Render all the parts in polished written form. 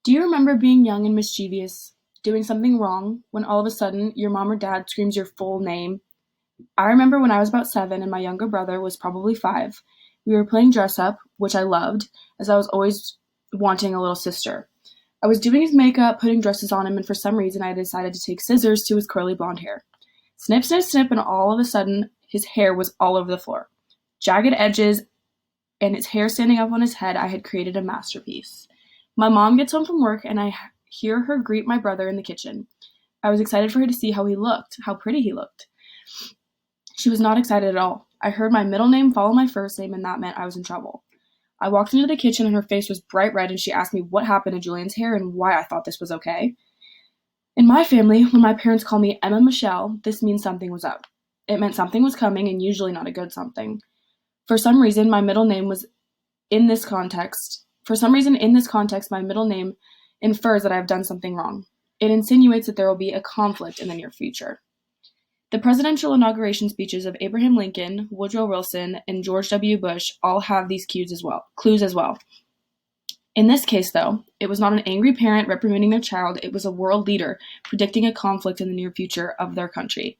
Do you remember being young and mischievous, doing something wrong, when all of a sudden your mom or dad screams your full name? I remember when I was about 7 and my younger brother was probably 5. We were playing dress up, which I loved, as I was always wanting a little sister. I was doing his makeup, putting dresses on him, and for some reason I decided to take scissors to his curly blonde hair. Snip, snip, snip, and all of a sudden his hair was all over the floor. Jagged edges and his hair standing up on his head, I had created a masterpiece. My mom gets home from work and I hear her greet my brother in the kitchen. I was excited for her to see how he looked, how pretty he looked. She was not excited at all. I heard my middle name follow my first name, and that meant I was in trouble. I walked into the kitchen and her face was bright red, and she asked me what happened to Julian's hair and why I thought this was okay. In my family, when my parents call me Emma Michelle, this means something was up. It meant something was coming, and usually not a good something. For some reason, my middle name was in this context. My middle name infers that I have done something wrong. It insinuates that there will be a conflict in the near future. The presidential inauguration speeches of Abraham Lincoln, Woodrow Wilson, and George W. Bush all have these clues as well. In this case, though, it was not an angry parent reprimanding their child, it was a world leader predicting a conflict in the near future of their country.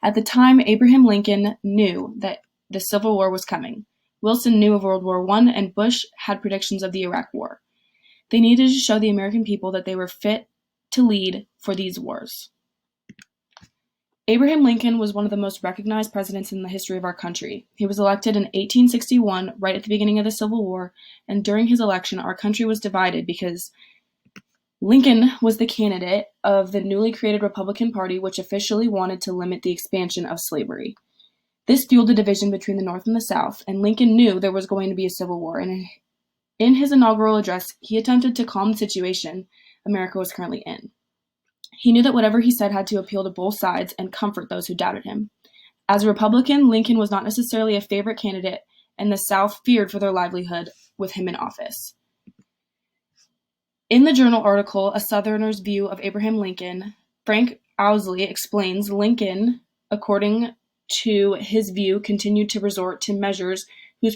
At the time, Abraham Lincoln knew that the Civil War was coming. Wilson knew of World War I, and Bush had predictions of the Iraq War. They needed to show the American people that they were fit to lead for these wars. Abraham Lincoln was one of the most recognized presidents in the history of our country. He was elected in 1861, right at the beginning of the Civil War, and during his election, our country was divided because Lincoln was the candidate of the newly created Republican Party, which officially wanted to limit the expansion of slavery. This fueled a division between the North and the South, and Lincoln knew there was going to be a civil war, and in his inaugural address, he attempted to calm the situation America was currently in. He knew that whatever he said had to appeal to both sides and comfort those who doubted him. As a Republican, Lincoln was not necessarily a favorite candidate, and the South feared for their livelihood with him in office. In the journal article, A Southerner's View of Abraham Lincoln, Frank Owsley explains Lincoln, according to his view, continued to resort to measures whose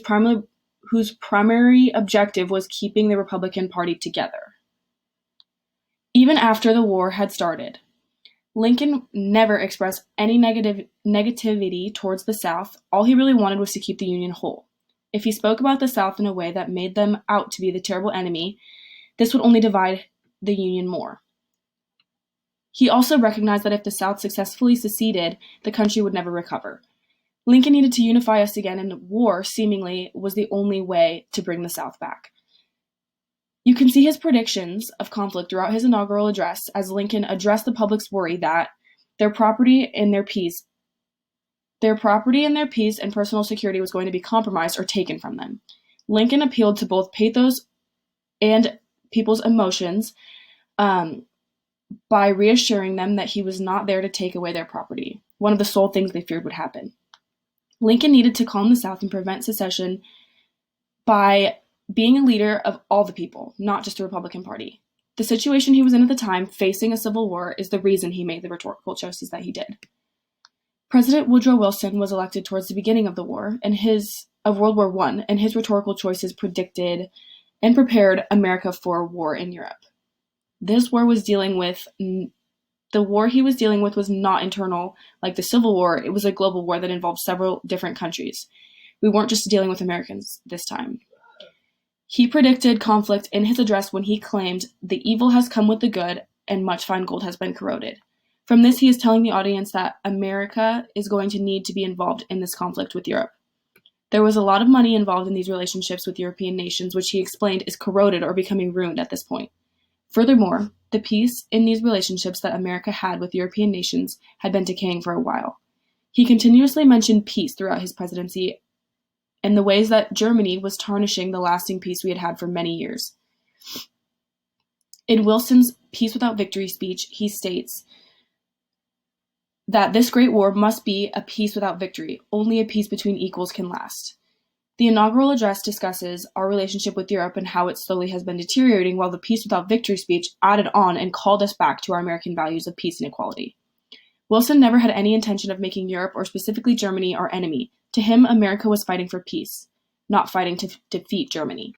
primary objective was keeping the Republican Party together. Even after the war had started, Lincoln never expressed any negativity towards the South. All he really wanted was to keep the Union whole. If he spoke about the South in a way that made them out to be the terrible enemy, this would only divide the Union more. He also recognized that if the South successfully seceded, the country would never recover. Lincoln needed to unify us again, and war, seemingly, was the only way to bring the South back. You can see his predictions of conflict throughout his inaugural address as Lincoln addressed the public's worry that their property and their peace and personal security was going to be compromised or taken from them. Lincoln appealed to both pathos and people's emotions by reassuring them that he was not there to take away their property, one of the sole things they feared would happen. Lincoln needed to calm the South and prevent secession by being a leader of all the people, not just the Republican Party. The situation he was in at the time, facing a civil war, is the reason he made the rhetorical choices that he did. President Woodrow Wilson was elected towards the beginning of the war, of World War I, and his rhetorical choices predicted and prepared America for war in Europe. The war he was dealing with was not internal like the Civil War. It was a global war that involved several different countries. We weren't just dealing with Americans this time. He predicted conflict in his address when he claimed, "The evil has come with the good, and much fine gold has been corroded." From this, he is telling the audience that America is going to need to be involved in this conflict with Europe. There was a lot of money involved in these relationships with European nations, which he explained is corroded or becoming ruined at this point. Furthermore, the peace in these relationships that America had with European nations had been decaying for a while. He continuously mentioned peace throughout his presidency and the ways that Germany was tarnishing the lasting peace we had had for many years. In Wilson's Peace Without Victory speech, he states that this great war must be a peace without victory. Only a peace between equals can last. The inaugural address discusses our relationship with Europe and how it slowly has been deteriorating, while the Peace Without Victory speech added on and called us back to our American values of peace and equality. Wilson never had any intention of making Europe, or specifically Germany, our enemy. To him, America was fighting for peace, not fighting to defeat Germany.